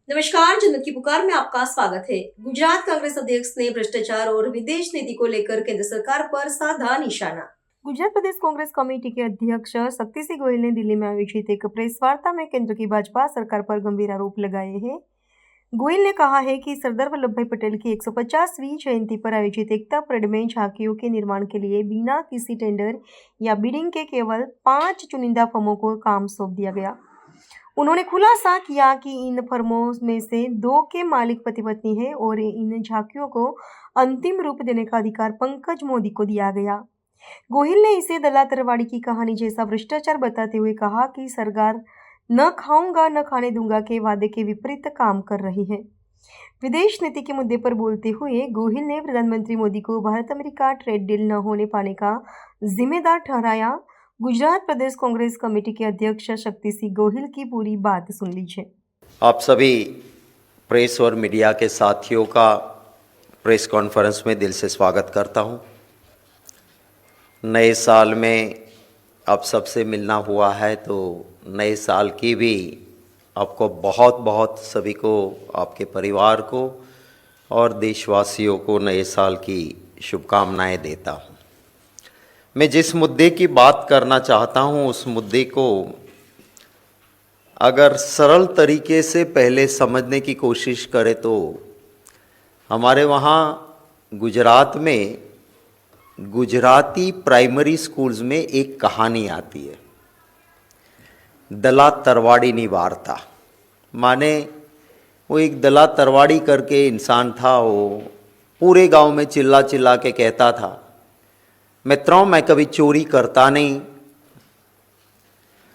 नमस्कार, जन्नत की पुकार में आपका स्वागत है। गुजरात कांग्रेस अध्यक्ष ने भ्रष्टाचार और विदेश नीति को लेकर केंद्र सरकार पर साधा निशाना। गुजरात प्रदेश कांग्रेस कमेटी के अध्यक्ष शक्तिसिंह गोहिल ने दिल्ली में आयोजित एक प्रेस वार्ता में केंद्र की भाजपा सरकार पर गंभीर आरोप लगाए हैं। गोहिल ने कहा है कि सरदार वल्लभ भाई पटेल की 150वीं जयंती पर आयोजित एकता परेड में झांकियों के निर्माण के लिए बिना किसी टेंडर या बिडिंग के केवल 5 चुनिंदा फर्मों को काम सौंप दिया गया। उन्होंने खुलासा किया कि इन फर्मों में से 2 के मालिक पति पत्नी हैं और इन झांकियों को अंतिम रूप देने का अधिकार पंकज मोदी को दिया गया। गोहिल ने इसे दला तरवाड़ी की कहानी जैसा भ्रष्टाचार बताते हुए कहा कि सरकार न खाऊंगा न खाने दूंगा के वादे के विपरीत काम कर रही है। विदेश नीति के मुद्दे पर बोलते हुए गोहिल ने प्रधानमंत्री मोदी को भारत अमेरिका ट्रेड डील न होने पाने का जिम्मेदार ठहराया। गुजरात प्रदेश कांग्रेस कमेटी के अध्यक्ष शक्तिसिंह गोहिल की पूरी बात सुन लीजिए। आप सभी प्रेस और मीडिया के साथियों का प्रेस कॉन्फ्रेंस में दिल से स्वागत करता हूं। नए साल में आप सबसे मिलना हुआ है तो नए साल की भी आपको बहुत बहुत सभी को, आपके परिवार को और देशवासियों को नए साल की शुभकामनाएं देता हूं। मैं जिस मुद्दे की बात करना चाहता हूं उस मुद्दे को अगर सरल तरीके से पहले समझने की कोशिश करें तो हमारे वहाँ गुजरात में गुजराती प्राइमरी स्कूल्स में एक कहानी आती है, दला तरवाड़ी वार्ता। माने वो एक दला तरवाड़ी करके इंसान था, वो पूरे गांव में चिल्ला चिल्ला के कहता था, मित्रों मैं कभी चोरी करता नहीं,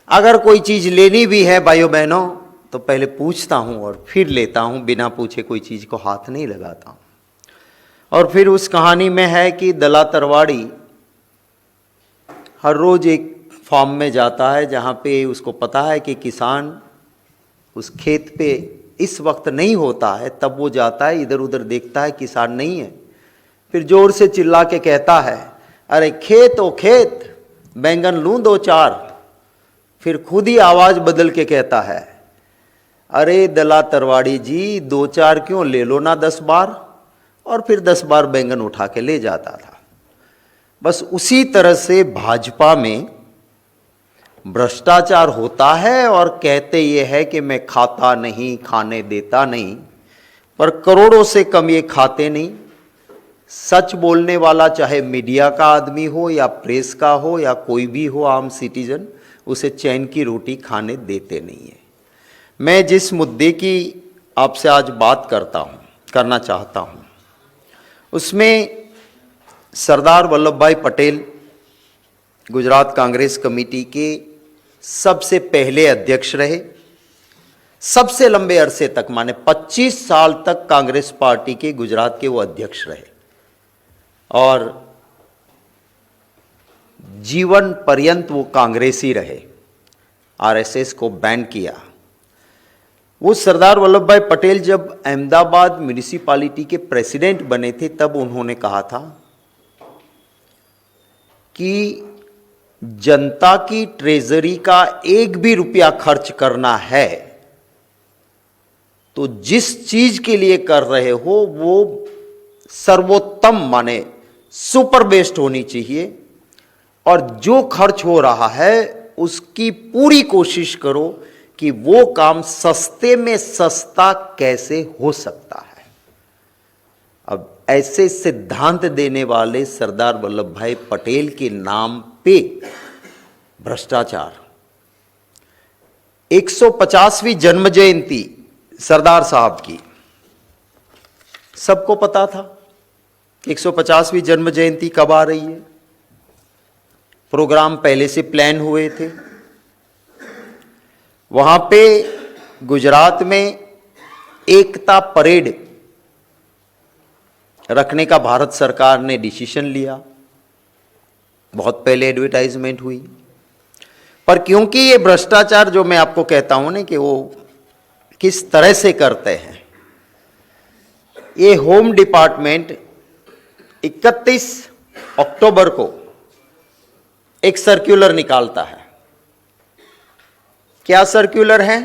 अगर कोई चीज़ लेनी भी है भाइयों बहनों तो पहले पूछता हूँ और फिर लेता हूँ, बिना पूछे कोई चीज़ को हाथ नहीं लगाता हूँ। और फिर उस कहानी में है कि दला तरवाड़ी हर रोज़ एक फार्म में जाता है जहाँ पे उसको पता है कि किसान उस खेत पे इस वक्त नहीं होता है, तब वो जाता है, इधर उधर देखता है, किसान नहीं है, फिर जोर से चिल्ला के कहता है, अरे खेत ओ खेत, बैंगन लूँ 2-4। फिर खुद ही आवाज़ बदल के कहता है, अरे दला तरवाड़ी जी 2-4 क्यों, ले लो ना 10 बार। और फिर 10 बार बैंगन उठा के ले जाता था। बस उसी तरह से भाजपा में भ्रष्टाचार होता है और कहते ये है कि मैं खाता नहीं, खाने देता नहीं, पर करोड़ों से कम ये खाते नहीं। सच बोलने वाला चाहे मीडिया का आदमी हो या प्रेस का हो या कोई भी हो आम सिटीजन, उसे चैन की रोटी खाने देते नहीं है। मैं जिस मुद्दे की आपसे आज बात करना चाहता हूँ उसमें सरदार वल्लभ भाई पटेल गुजरात कांग्रेस कमेटी के सबसे पहले अध्यक्ष रहे, सबसे लंबे अरसे तक, माने 25 साल तक कांग्रेस पार्टी के गुजरात के वो अध्यक्ष रहे और जीवन पर्यंत वो कांग्रेसी रहे। आरएसएस को बैन किया। वो सरदार वल्लभ भाई पटेल जब अहमदाबाद म्यूनिसिपैलिटी के प्रेसिडेंट बने थे तब उन्होंने कहा था कि जनता की ट्रेजरी का एक भी रुपया खर्च करना है तो जिस चीज के लिए कर रहे हो वो सर्वोत्तम माने सुपर बेस्ट होनी चाहिए और जो खर्च हो रहा है उसकी पूरी कोशिश करो कि वो काम सस्ते में सस्ता कैसे हो सकता है। अब ऐसे सिद्धांत देने वाले सरदार वल्लभ भाई पटेल के नाम पे भ्रष्टाचार। 150वीं जन्म जयंती सरदार साहब की सबको पता था 150वीं जन्म जयंती कब आ रही है। प्रोग्राम पहले से प्लान हुए थे। वहां पे गुजरात में एकता परेड रखने का भारत सरकार ने डिसीजन लिया। बहुत पहले एडवर्टाइजमेंट हुई, पर क्योंकि ये भ्रष्टाचार जो मैं आपको कहता हूं ना कि वो किस तरह से करते हैं, ये होम डिपार्टमेंट 31 अक्टूबर को एक सर्कुलर निकालता है। क्या सर्कुलर है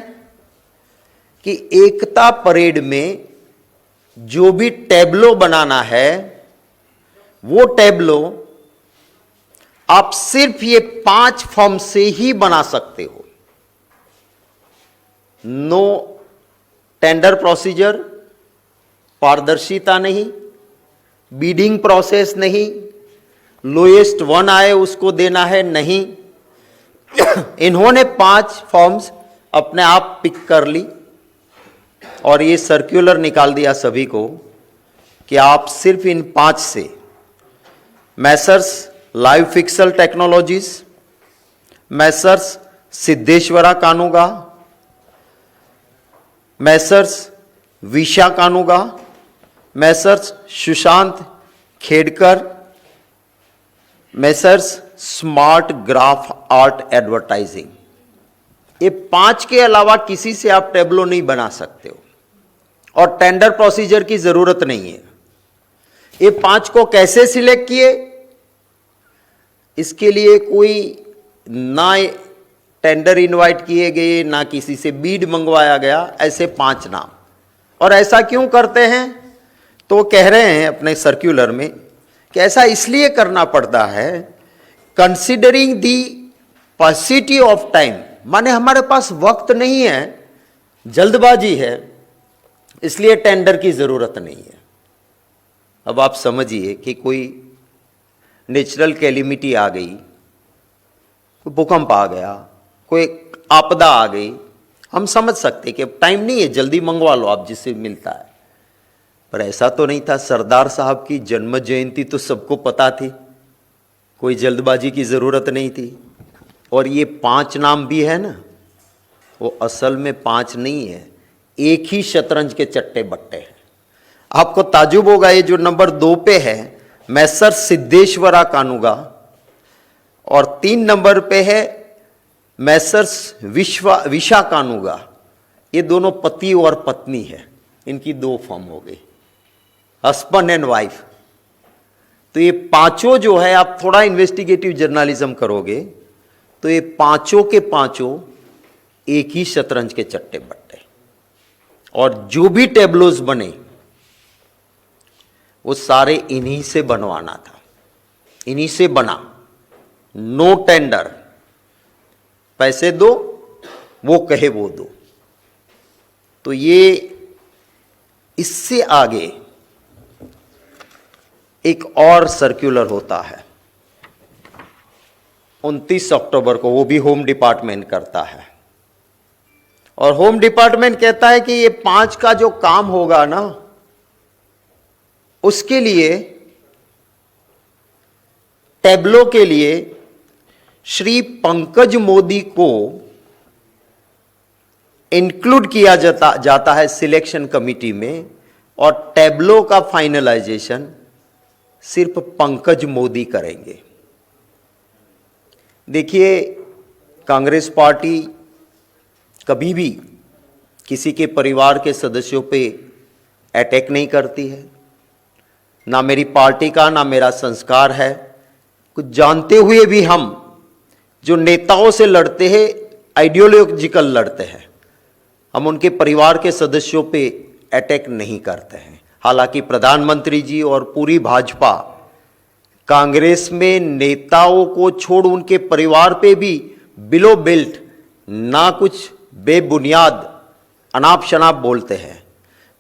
कि एकता परेड में जो भी टैब्लो बनाना है वो टैब्लो आप सिर्फ ये 5 फॉर्म से ही बना सकते हो। नो टेंडर प्रोसीजर, पारदर्शिता नहीं, बीडिंग प्रोसेस नहीं, लोएस्ट वन आए उसको देना है नहीं। इन्होंने 5 फॉर्म्स अपने आप पिक कर ली और ये सर्कुलर निकाल दिया सभी को कि आप सिर्फ इन 5 से Messrs Live Fixal Technologies, Messrs Siddheshwara Kanuga, Messrs Visha Kanuga, Messrs Sushant Khedkar, Messrs Smart Graph Art Advertising, ये 5 के अलावा किसी से आप टैब्लो नहीं बना सकते हो और टेंडर प्रोसीजर की जरूरत नहीं है। ये 5 को कैसे सिलेक्ट किए, इसके लिए कोई ना टेंडर इनवाइट किए गए ना किसी से बीड मंगवाया गया, ऐसे 5 नाम। और ऐसा क्यों करते हैं, तो कह रहे हैं अपने सर्कुलर में कि ऐसा इसलिए करना पड़ता है कंसिडरिंग दी पॉसिटी ऑफ टाइम, माने हमारे पास वक्त नहीं है, जल्दबाजी है, इसलिए टेंडर की जरूरत नहीं है। अब आप समझिए कि कोई नेचुरल कैलिमिटी आ गई, कोई भूकंप आ गया, कोई आपदा आ गई, हम समझ सकते कि अब टाइम नहीं है, जल्दी मंगवा लो आप जिससे मिलता है। पर ऐसा तो नहीं था। सरदार साहब की जन्म जयंती तो सबको पता थी, कोई जल्दबाजी की जरूरत नहीं थी। और ये 5 नाम भी है ना, वो असल में 5 नहीं है, एक ही शतरंज के चट्टे बट्टे हैं। आपको ताजुब होगा, ये जो नंबर 2 पे है मैसर सिद्धेश्वरा कानूगा और 3 नंबर पे है मैसर्स विशा कानूगा, ये दोनों पति और पत्नी है, इनकी 2 फॉर्म हो गई, हस्बैंड एंड वाइफ। तो ये 5 जो है, आप थोड़ा इन्वेस्टिगेटिव जर्नलिज्म करोगे तो ये 5 के 5 एक ही शतरंज के चट्टे बट्टे। और जो भी टेब्लोज बने वो सारे इन्हीं से बनवाना था, इन्हीं से बना, नो टेंडर, पैसे दो, वो कहे वो दो। तो ये इससे आगे एक और सर्कुलर होता है 29 अक्टूबर को, वो भी होम डिपार्टमेंट करता है। और होम डिपार्टमेंट कहता है कि ये 5 का जो काम होगा ना, उसके लिए टैब्लो के लिए श्री पंकज मोदी को इंक्लूड किया जाता है सिलेक्शन कमिटी में, और टैब्लो का फाइनलाइजेशन सिर्फ पंकज मोदी करेंगे। देखिए, कांग्रेस पार्टी कभी भी किसी के परिवार के सदस्यों पे अटैक नहीं करती है, ना मेरी पार्टी का ना मेरा संस्कार है। कुछ जानते हुए भी हम जो नेताओं से लड़ते हैं, आइडियोलॉजिकल लड़ते हैं, हम उनके परिवार के सदस्यों पे अटैक नहीं करते हैं। हालांकि प्रधानमंत्री जी और पूरी भाजपा कांग्रेस में नेताओं को छोड़ उनके परिवार पे भी बिलो बेल्ट ना कुछ बेबुनियाद अनाप शनाप बोलते हैं।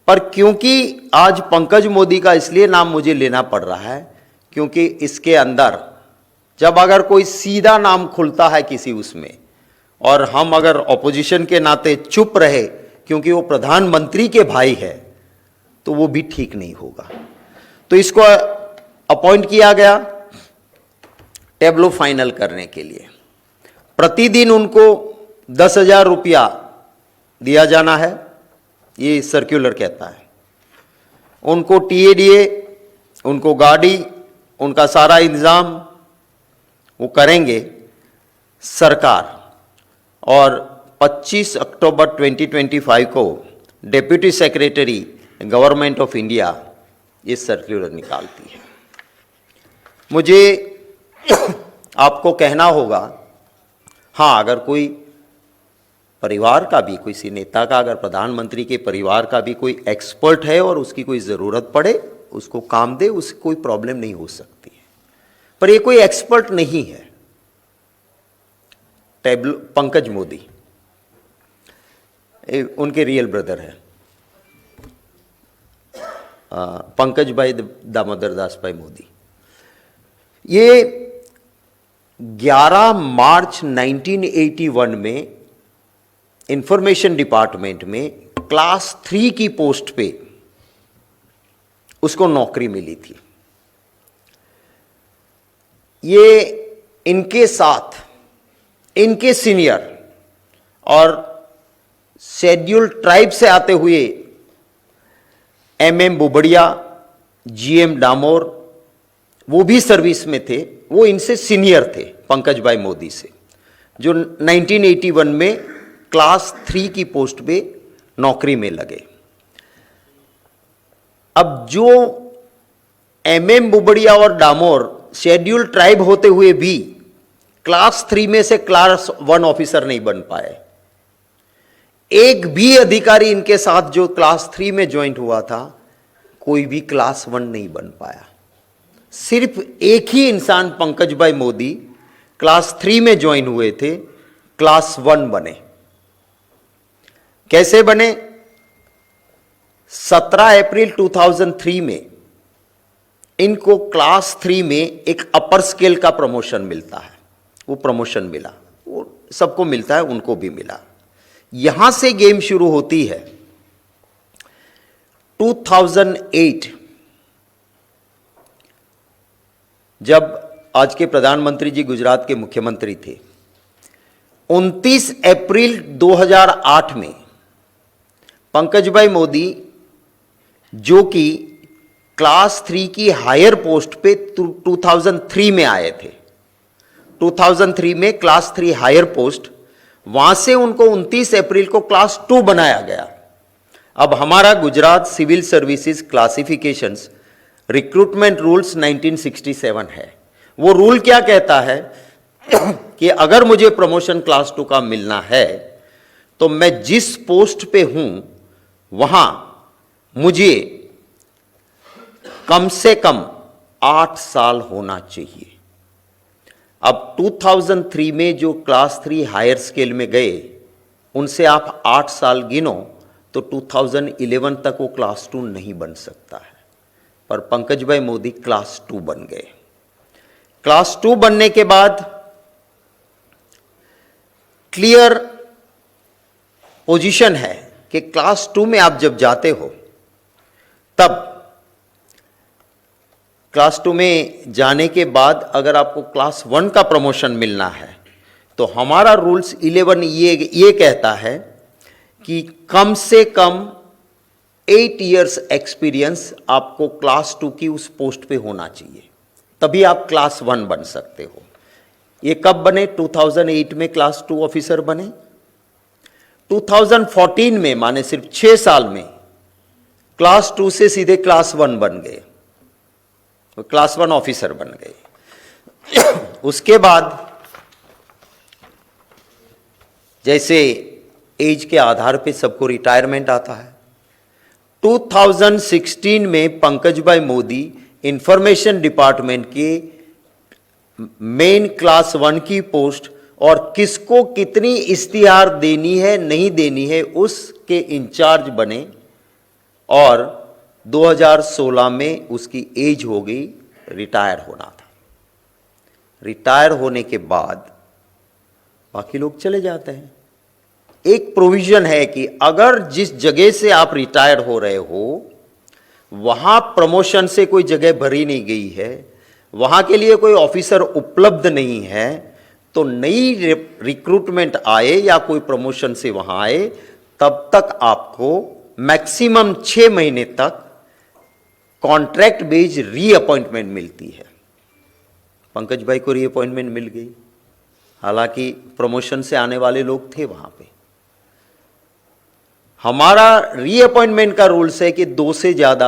पर क्योंकि आज पंकज मोदी का इसलिए नाम मुझे लेना पड़ रहा है क्योंकि इसके अंदर जब अगर कोई सीधा नाम खुलता है किसी उसमें, और हम अगर ऑपोजिशन के नाते चुप रहे क्योंकि वो प्रधानमंत्री के भाई है, तो वो भी ठीक नहीं होगा। तो इसको अपॉइंट किया गया टैब्लो फाइनल करने के लिए। प्रतिदिन उनको 10,000 रुपया दिया जाना है, ये सर्कुलर कहता है। उनको टीएडीए, उनको गाड़ी, उनका सारा इंतजाम वो करेंगे सरकार। और 25 अक्टूबर 2025 को deputy secretary government of India ये सर्कुलर निकालती है। मुझे आपको कहना होगा, हाँ, अगर कोई परिवार का भी, किसी नेता का, अगर प्रधानमंत्री के परिवार का भी कोई एक्सपर्ट है और उसकी कोई ज़रूरत पड़े उसको काम दे, उससे कोई प्रॉब्लम नहीं हो सकती है। पर ये कोई एक्सपर्ट नहीं है। पंकज मोदी उनके रियल ब्रदर है, पंकज भाई दामोदर दास भाई मोदी। ये 11 मार्च 1981 में इंफॉर्मेशन डिपार्टमेंट में क्लास 3 की पोस्ट पे उसको नौकरी मिली थी। ये इनके साथ इनके सीनियर और शेड्यूल्ड ट्राइब से आते हुए एमएम बुबड़िया, जीएम डामोर, वो भी सर्विस में थे। वो इनसे सीनियर थे पंकज भाई मोदी से, जो 1981 में क्लास 3 की पोस्ट पे नौकरी में लगे। अब जो एमएम बुबड़िया और डामोर शेड्यूल्ड ट्राइब होते हुए भी क्लास 3 में से क्लास 1 ऑफिसर नहीं बन पाए। एक भी अधिकारी इनके साथ जो क्लास 3 में ज्वाइन हुआ था, कोई भी क्लास 1 नहीं बन पाया। सिर्फ एक ही इंसान पंकज भाई मोदी क्लास 3 में ज्वाइन हुए थे, क्लास 1 बने। कैसे बने? 17 अप्रैल 2003 में इनको क्लास 3 में एक अपर स्केल का प्रमोशन मिलता है। वो प्रमोशन मिला, वो सबको मिलता है, उनको भी मिला। यहां से गेम शुरू होती है। 2008 जब आज के प्रधानमंत्री जी गुजरात के मुख्यमंत्री थे, 29 अप्रैल 2008 में पंकज भाई मोदी, जो कि क्लास 3 की हायर पोस्ट पे 2003 में आए थे, 2003 में क्लास 3 हायर पोस्ट, वहां से उनको 29 अप्रैल को क्लास 2 बनाया गया। अब हमारा Gujarat civil services classifications recruitment rules 1967 है। वो रूल क्या कहता है कि अगर मुझे प्रमोशन क्लास 2 का मिलना है तो मैं जिस पोस्ट पे हूं वहां मुझे कम से कम 8 साल होना चाहिए। अब 2003 में जो क्लास 3 हायर स्केल में गए, उनसे आप 8 साल गिनो तो 2011 तक वो क्लास 2 नहीं बन सकता है। पर पंकज भाई मोदी क्लास 2 बन गए। क्लास 2 बनने के बाद क्लियर पोजीशन है कि क्लास 2 में आप जब जाते हो, तब क्लास 2 में जाने के बाद अगर आपको क्लास 1 का प्रमोशन मिलना है तो हमारा रूल्स 11 ये कहता है कि कम से कम 8 इयर्स एक्सपीरियंस आपको क्लास 2 की उस पोस्ट पे होना चाहिए, तभी आप क्लास 1 बन सकते हो। ये कब बने? 2008 में क्लास 2 ऑफिसर बने। 2014 में, माने सिर्फ 6 साल में, क्लास 2 से सीधे क्लास 1 बन गए, तो क्लास 1 ऑफिसर बन गए। उसके बाद जैसे एज के आधार पे सबको रिटायरमेंट आता है, 2016 में पंकज भाई मोदी इंफॉर्मेशन डिपार्टमेंट के मेन क्लास 1 की पोस्ट और किसको कितनी इश्तिहार देनी है नहीं देनी है उसके इंचार्ज बने, और 2016 में उसकी एज हो गई, रिटायर होना था। रिटायर होने के बाद बाकी लोग चले जाते हैं। एक प्रोविजन है कि अगर जिस जगह से आप रिटायर हो रहे हो वहां प्रमोशन से कोई जगह भरी नहीं गई है, वहां के लिए कोई ऑफिसर उपलब्ध नहीं है, तो नई रिक्रूटमेंट आए या कोई प्रमोशन से वहां आए, तब तक आपको मैक्सिमम 6 महीने तक कॉन्ट्रैक्ट बेस्ड रीअपॉइंटमेंट मिलती है। पंकज भाई को रीअपॉइंटमेंट मिल गई, हालांकि प्रमोशन से आने वाले लोग थे वहां पे। हमारा रीअपॉइंटमेंट का रूल्स है कि 2 से ज्यादा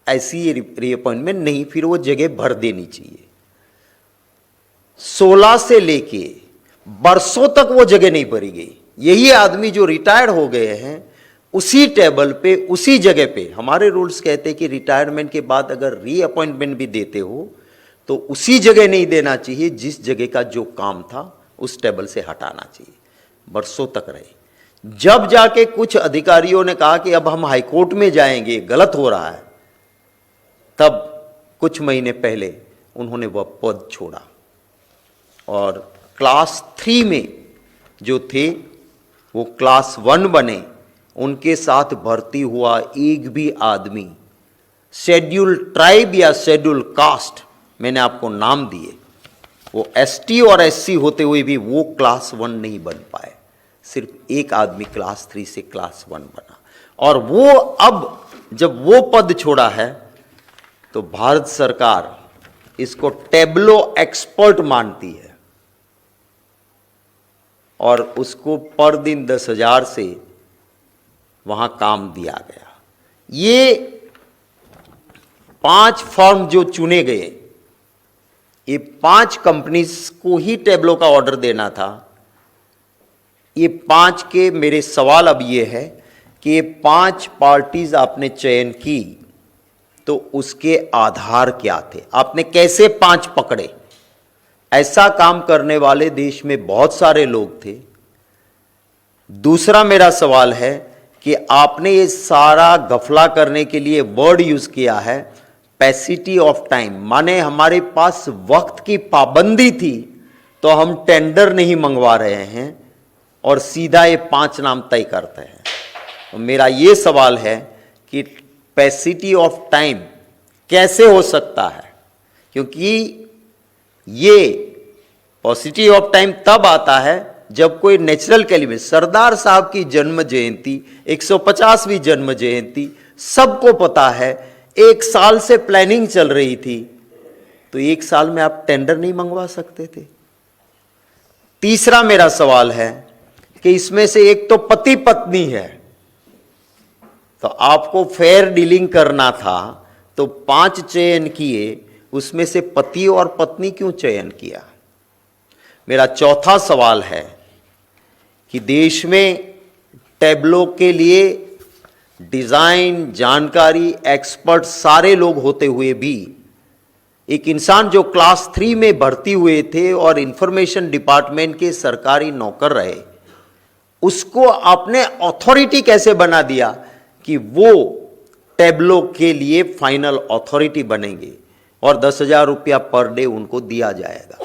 ऐसी रीअपॉइंटमेंट नहीं, फिर वो जगह भर देनी चाहिए। 16 से लेके बरसों तक वो जगह नहीं भरी गई। यही आदमी जो रिटायर्ड हो गए हैं उसी टेबल पे उसी जगह पे, हमारे रूल्स कहते हैं कि रिटायरमेंट के बाद अगर रीअपॉइंटमेंट भी देते हो तो उसी जगह नहीं देना चाहिए जिस जगह का जो काम था उस टेबल से हटाना चाहिए। बरसों तक रहे। जब जाके कुछ अधिकारियों ने कहा कि अब हम हाईकोर्ट में जाएंगे, गलत हो रहा है, तब कुछ महीने पहले उन्होंने वह पद छोड़ा और क्लास 3 में जो थे वो क्लास 1 बने। उनके साथ भर्ती हुआ एक भी आदमी शेड्यूल ट्राइब या शेड्यूल कास्ट, मैंने आपको नाम दिए, वो एसटी और एससी होते हुए भी वो क्लास 1 नहीं बन पाए। सिर्फ एक आदमी क्लास 3 से क्लास 1 बना। और वो अब जब वो पद छोड़ा है तो भारत सरकार इसको टेब्लो एक्सपर्ट मानती है और उसको पर दिन 10,000 से वहां काम दिया गया। ये 5 फर्म जो चुने गए, ये 5 कंपनीज को ही टेब्लो का ऑर्डर देना था। ये 5 के मेरे सवाल अब ये है कि ये 5 पार्टीज आपने चयन की तो उसके आधार क्या थे? आपने कैसे 5 पकड़े? ऐसा काम करने वाले देश में बहुत सारे लोग थे। दूसरा मेरा सवाल है कि आपने ये सारा गफला करने के लिए वर्ड यूज किया है पैसिटी ऑफ टाइम, माने हमारे पास वक्त की पाबंदी थी तो हम टेंडर नहीं मंगवा रहे हैं और सीधा ये 5 नाम तय करते हैं। तो मेरा ये सवाल है कि पैसिटी ऑफ टाइम कैसे हो सकता है? क्योंकि ये पॉसिटी ऑफ टाइम तब आता है जब कोई नेचुरल कैलिमिटी, सरदार साहब की जन्म जयंती 150वीं जन्म जयंती सबको पता है, 1 साल से प्लानिंग चल रही थी, तो 1 साल में आप टेंडर नहीं मंगवा सकते थे। तीसरा मेरा सवाल है कि इसमें से एक तो पति पत्नी है, तो आपको फेयर डीलिंग करना था तो 5 चयन किए, उसमें से पति और पत्नी क्यों चयन किया? मेरा चौथा सवाल है कि देश में टेब्लो के लिए डिजाइन, जानकारी, एक्सपर्ट सारे लोग होते हुए भी एक इंसान जो क्लास 3 में भर्ती हुए थे और इंफॉर्मेशन डिपार्टमेंट के सरकारी नौकर रहे, उसको आपने अथॉरिटी कैसे बना दिया कि वो टेब्लो के लिए फाइनल अथॉरिटी बनेंगे और 10,000 रुपया पर डे उनको दिया जाएगा?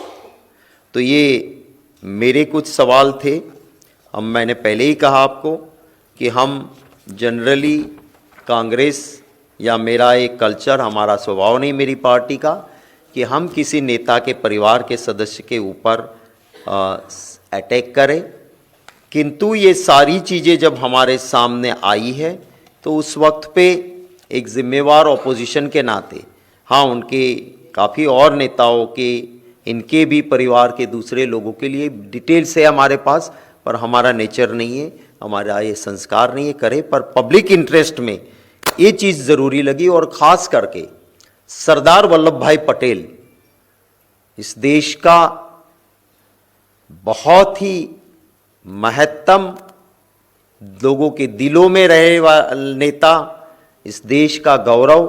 तो ये मेरे कुछ सवाल थे। अब मैंने पहले ही कहा आपको कि हम जनरली कांग्रेस या मेरा एक कल्चर, हमारा स्वभाव नहीं मेरी पार्टी का कि हम किसी नेता के परिवार के सदस्य के ऊपर अटैक करें, किंतु ये सारी चीज़ें जब हमारे सामने आई है तो उस वक्त पे एक जिम्मेवार ऑपोजिशन के नाते, हाँ उनके काफ़ी और नेताओं के, इनके भी परिवार के दूसरे लोगों के लिए डिटेल्स है हमारे पास, पर हमारा नेचर नहीं है, हमारा ये संस्कार नहीं है करे, पर पब्लिक इंटरेस्ट में ये चीज़ ज़रूरी लगी। और ख़ास करके सरदार वल्लभ भाई पटेल इस देश का बहुत ही महत्तम, लोगों के दिलों में रहे वाला नेता, इस देश का गौरव,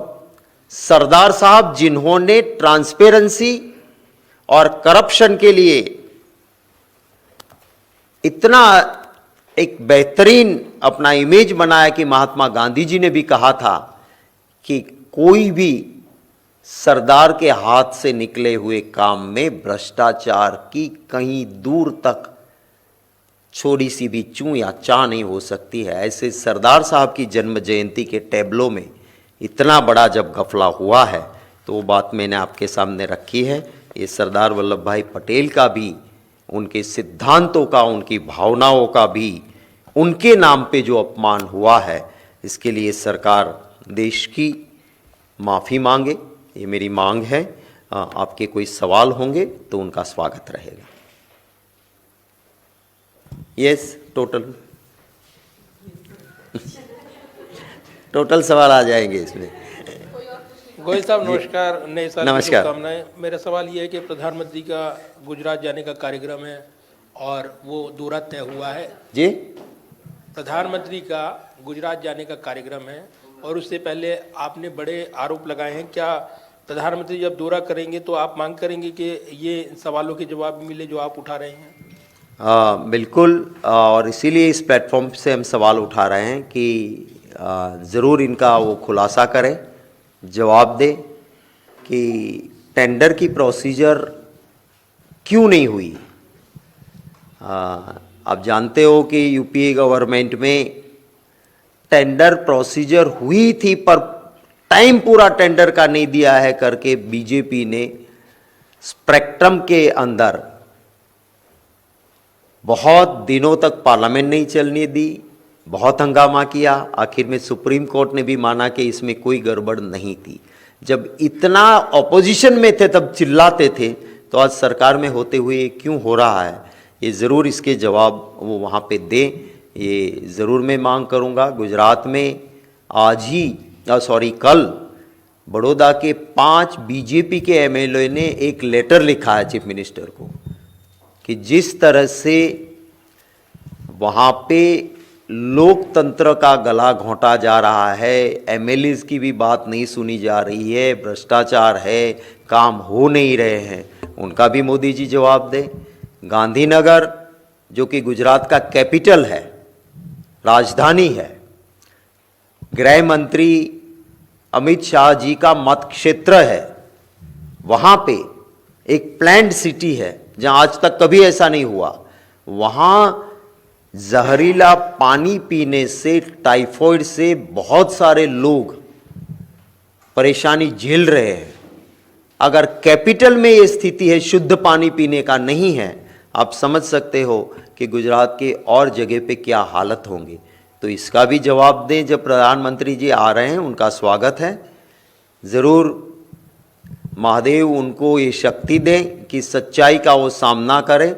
सरदार साहब जिन्होंने ट्रांसपेरेंसी और करप्शन के लिए इतना एक बेहतरीन अपना इमेज बनाया कि महात्मा गांधी जी ने भी कहा था कि कोई भी सरदार के हाथ से निकले हुए काम में भ्रष्टाचार की कहीं दूर तक छोटी सी भी चूं या चा नहीं हो सकती है। ऐसे सरदार साहब की जन्म जयंती के टेब्लो में इतना बड़ा जब घपला हुआ है तो वो बात मैंने आपके सामने रखी है। ये सरदार वल्लभ भाई पटेल का भी, उनके सिद्धांतों का, उनकी भावनाओं का भी उनके नाम पे जो अपमान हुआ है, इसके लिए सरकार देश की माफ़ी मांगे, ये मेरी मांग है। आपके कोई सवाल होंगे तो उनका स्वागत रहेगा। यस, टोटल सवाल आ जाएंगे इसमें। गोयल साहब नमस्कार, नए साल की नमस्कार। शुभकामनाएं। मेरा सवाल ये है कि प्रधानमंत्री का गुजरात जाने का कार्यक्रम है और वो दौरा तय हुआ है। जी प्रधानमंत्री का गुजरात जाने का कार्यक्रम है और उससे पहले आपने बड़े आरोप लगाए हैं। क्या प्रधानमंत्री जब दौरा करेंगे तो आप मांग करेंगे कि ये सवालों के जवाब मिले जो आप उठा रहे हैं? बिल्कुल, और इसीलिए इस प्लेटफॉर्म से हम सवाल उठा रहे हैं कि ज़रूर इनका वो खुलासा करें, जवाब दे कि टेंडर की प्रोसीजर क्यों नहीं हुई। आप जानते हो कि यूपीए गवर्नमेंट में टेंडर प्रोसीजर हुई थी पर टाइम पूरा टेंडर का नहीं दिया है करके बीजेपी ने स्पेक्ट्रम के अंदर बहुत दिनों तक पार्लियामेंट नहीं चलने दी, बहुत हंगामा किया। आखिर में सुप्रीम कोर्ट ने भी माना कि इसमें कोई गड़बड़ नहीं थी। जब इतना ऑपोजिशन में थे तब चिल्लाते थे, तो आज सरकार में होते हुए क्यों हो रहा है, ये ज़रूर इसके जवाब वो वहाँ पे दें, ये ज़रूर मैं मांग करूँगा। गुजरात में आज ही कल बड़ौदा के 5 बीजेपी के एमएलए ने एक लेटर लिखा है चीफ मिनिस्टर को कि जिस तरह से वहाँ पे लोकतंत्र का गला घोंटा जा रहा है, एमएलएज की भी बात नहीं सुनी जा रही है, भ्रष्टाचार है, काम हो नहीं रहे हैं, उनका भी मोदी जी जवाब दें। गांधीनगर जो कि गुजरात का कैपिटल है, राजधानी है, गृह मंत्री अमित शाह जी का मत क्षेत्र है, वहाँ पे एक प्लान्ड सिटी है जहाँ आज तक कभी ऐसा नहीं हुआ। वहाँ जहरीला पानी पीने से, टाइफाइड से बहुत सारे लोग परेशानी झेल रहे हैं। अगर कैपिटल में ये स्थिति है, शुद्ध पानी पीने का नहीं है, आप समझ सकते हो कि गुजरात के और जगह पे क्या हालत होंगे। तो इसका भी जवाब दें। जब प्रधानमंत्री जी आ रहे हैं, उनका स्वागत है, ज़रूर महादेव उनको ये शक्ति दें कि सच्चाई का वो सामना करें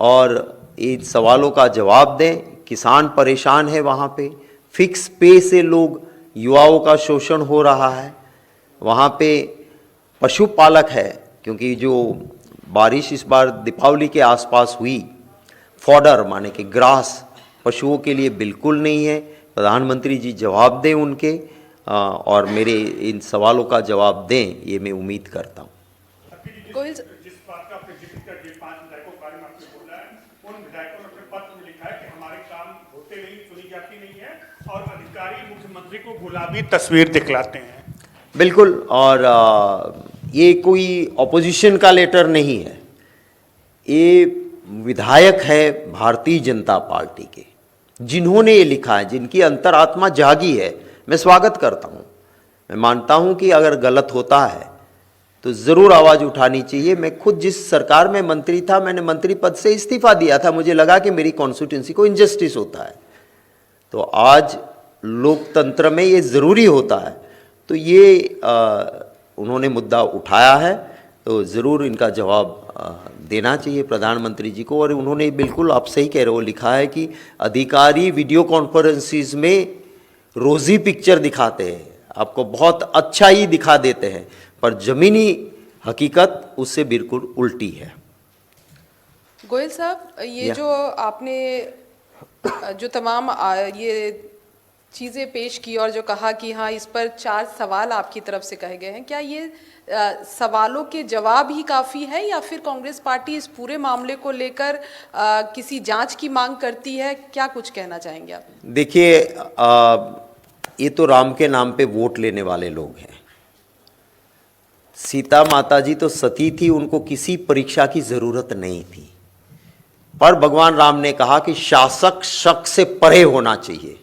और इन सवालों का जवाब दें। किसान परेशान है, वहाँ पे फिक्स पे से लोग, युवाओं का शोषण हो रहा है। वहाँ पे पशुपालक है, क्योंकि जो बारिश इस बार दीपावली के आसपास हुई, फॉडर माने कि ग्रास पशुओं के लिए बिल्कुल नहीं है। प्रधानमंत्री जी जवाब दें उनके, और मेरे इन सवालों का जवाब दें, ये मैं उम्मीद करता हूँ। गोयल जिस बात का आपने जिक्र कर दिया, 5 विधायकों के बारे में आपने बोला है, उन विधायकों ने अपने पत्र में लिखा है कि हमारे काम होते नहीं, सुनी जाती नहीं है और अधिकारी मुख्यमंत्री को गुलाबी तस्वीर दिखलाते हैं। बिल्कुल, और ये कोई ऑपोजिशन का लेटर नहीं है, ये विधायक है भारतीय जनता पार्टी के, जिन्होंने ये लिखा है, जिनकी अंतरात्मा जागी है। मैं स्वागत करता हूँ। मैं मानता हूँ कि अगर गलत होता है तो ज़रूर आवाज़ उठानी चाहिए। मैं खुद जिस सरकार में मंत्री था, मैंने मंत्री पद से इस्तीफा दिया था, मुझे लगा कि मेरी कॉन्स्टिट्यूंसी को इनजस्टिस होता है। तो आज लोकतंत्र में ये ज़रूरी होता है, तो ये उन्होंने मुद्दा उठाया है, तो ज़रूर इनका जवाब देना चाहिए प्रधानमंत्री जी को। और उन्होंने बिल्कुल, आप सही कह रहे हो, लिखा है कि अधिकारी वीडियो कॉन्फ्रेंसिस में रोज़ी पिक्चर दिखाते हैं, आपको बहुत अच्छा ही दिखा देते हैं, पर ज़मीनी हकीकत उससे बिल्कुल उल्टी है। गोयल साहब, ये जो आपने जो तमाम ये चीज़ें पेश की और जो कहा कि हाँ, इस पर 4 सवाल आपकी तरफ से कहे गए हैं, क्या ये सवालों के जवाब ही काफ़ी है या फिर कांग्रेस पार्टी इस पूरे मामले को लेकर किसी जांच की मांग करती है? क्या कुछ कहना चाहेंगे आप? देखिए, ये तो राम के नाम पे वोट लेने वाले लोग हैं। सीता माता जी तो सती थी, उनको किसी परीक्षा की ज़रूरत नहीं थी, पर भगवान राम ने कहा कि शासक शक से परे होना चाहिए,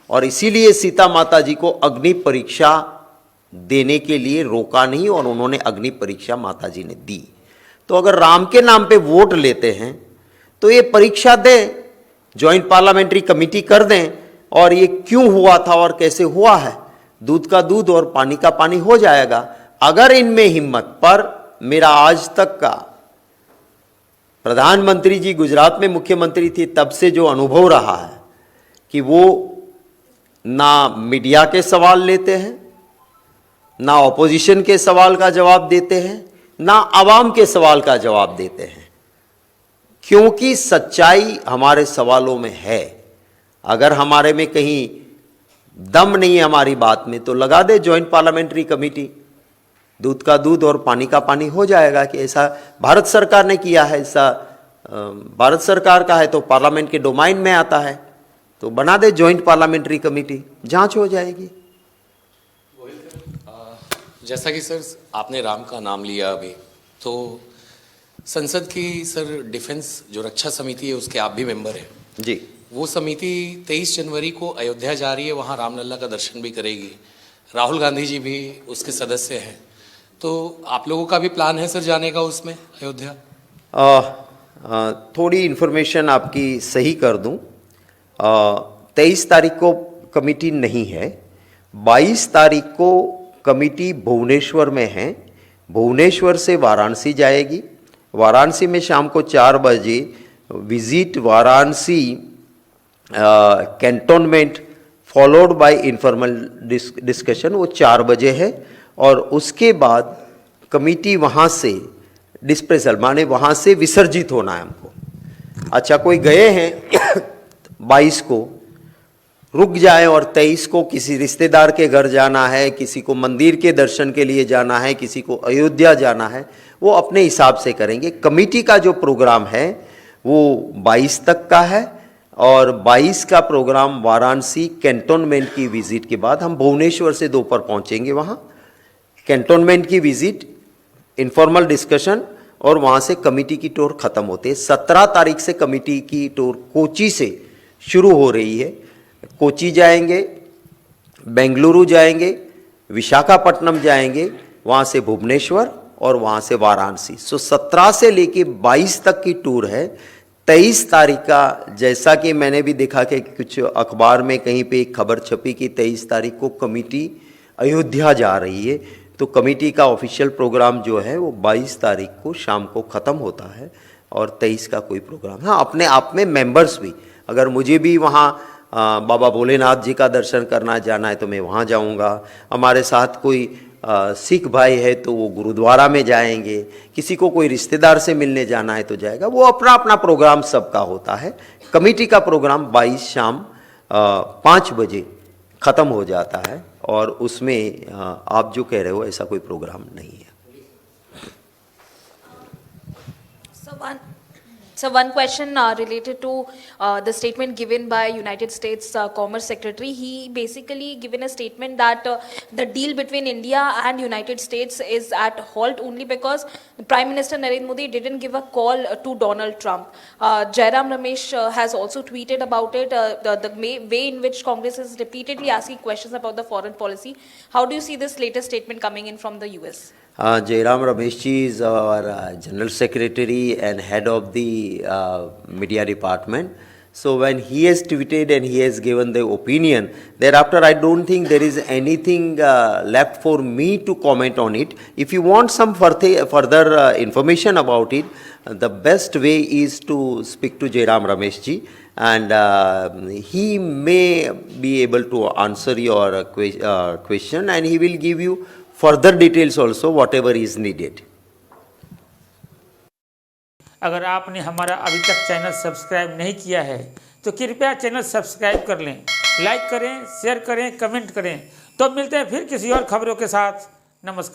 और इसीलिए सीता माता जी को अग्नि परीक्षा देने के लिए रोका नहीं, और उन्होंने अग्नि परीक्षा माता जी ने दी। तो अगर राम के नाम पे वोट लेते हैं तो ये परीक्षा दें, जॉइंट पार्लियामेंट्री कमेटी कर दें, और ये क्यों हुआ था और कैसे हुआ है, दूध का दूध और पानी का पानी हो जाएगा। अगर इनमें हिम्मत, पर मेरा आज तक का, प्रधानमंत्री जी गुजरात में मुख्यमंत्री थे तब से जो अनुभव रहा है कि वो ना मीडिया के सवाल लेते हैं, ना ऑपोजिशन के सवाल का जवाब देते हैं, ना आवाम के सवाल का जवाब देते हैं। क्योंकि सच्चाई हमारे सवालों में है। अगर हमारे में कहीं दम नहीं है हमारी बात में, तो लगा दे जॉइंट पार्लियामेंट्री कमेटी, दूध का दूध और पानी का पानी हो जाएगा। कि ऐसा भारत सरकार ने किया है, ऐसा भारत सरकार का है तो पार्लियामेंट के डोमाइन में आता है, तो बना दे जॉइंट पार्लियामेंट्री कमेटी, जांच हो जाएगी। जैसा कि सर आपने राम का नाम लिया अभी, तो संसद की सर डिफेंस जो रक्षा समिति है उसके आप भी मेंबर हैं जी। वो समिति 23 जनवरी को अयोध्या जा रही है, वहाँ रामलला का दर्शन भी करेगी। राहुल गांधी जी भी उसके सदस्य हैं, तो आप लोगों का भी प्लान है सर जाने का उसमें अयोध्या? थोड़ी इन्फॉर्मेशन आपकी सही कर दूं, 23 तारीख को कमेटी नहीं है, 22 तारीख को कमेटी भुवनेश्वर में है। भुवनेश्वर से वाराणसी जाएगी, वाराणसी में शाम को 4 बजे visit Varanasi cantonment followed by informal discussion, वो 4 बजे है। और उसके बाद कमेटी वहाँ से डिस्पेसल माने वहाँ से विसर्जित होना है हमको। अच्छा, कोई गए हैं 22 को रुक जाए और 23 को किसी रिश्तेदार के घर जाना है, किसी को मंदिर के दर्शन के लिए जाना है, किसी को अयोध्या जाना है, वो अपने हिसाब से करेंगे। कमेटी का जो प्रोग्राम है वो 22 तक का है और 22 का प्रोग्राम वाराणसी कैंटोनमेंट की विजिट के बाद हम भुवनेश्वर से दोपहर पहुंचेंगे वहाँ। कैंटोनमेंट की विजिट, इनफॉर्मल डिस्कशन और वहाँ से कमेटी की टूर ख़त्म होते हैं। 17 तारीख से कमेटी की टूर कोची से शुरू हो रही है। कोची जाएंगे, बेंगलुरु जाएंगे, विशाखापट्टनम जाएंगे, वहाँ से भुवनेश्वर और वहाँ से वाराणसी। 17 से लेके 22 तक की टूर है। 23 तारीख का, जैसा कि मैंने भी देखा कि कुछ अखबार में कहीं पे एक खबर छपी कि 23 तारीख को कमेटी अयोध्या जा रही है, तो कमेटी का ऑफिशियल प्रोग्राम जो है वो 22 तारीख को शाम को ख़त्म होता है और 23 का कोई प्रोग्राम। हाँ, अपने आप में मेंबर्स भी, अगर मुझे भी वहाँ बाबा भोलेनाथ जी का दर्शन करना जाना है तो मैं वहाँ जाऊँगा। हमारे साथ कोई सिख भाई है तो वो गुरुद्वारा में जाएंगे, किसी को कोई रिश्तेदार से मिलने जाना है तो जाएगा। वो अपना अपना प्रोग्राम सबका होता है। कमेटी का प्रोग्राम 22 शाम 5 बजे ख़त्म हो जाता है और उसमें आप जो कह रहे हो ऐसा कोई प्रोग्राम नहीं है। So one question related to the statement given by United States Commerce Secretary. He basically given a statement that the deal between India and United States is at halt only because Prime Minister Narendra Modi didn't give a call to Donald Trump. Jairam Ramesh has also tweeted about it, the way in which Congress is repeatedly asking questions about the foreign policy. How do you see this latest statement coming in from the US? Jairam Ramesh ji is our General Secretary and head of the media department. So when he has tweeted and he has given the opinion, thereafter I don't think there is anything left for me to comment on it. If you want some further information about it, the best way is to speak to Jairam Ramesh ji, and he may be able to answer your question, and he will give you further details also, whatever is needed. अगर आपने हमारा अभी तक channel subscribe नहीं किया है तो कृपया चैनल सब्सक्राइब कर लें, लाइक करें, शेयर करें, कमेंट करें। तो मिलते हैं फिर किसी और खबरों के साथ। नमस्कार।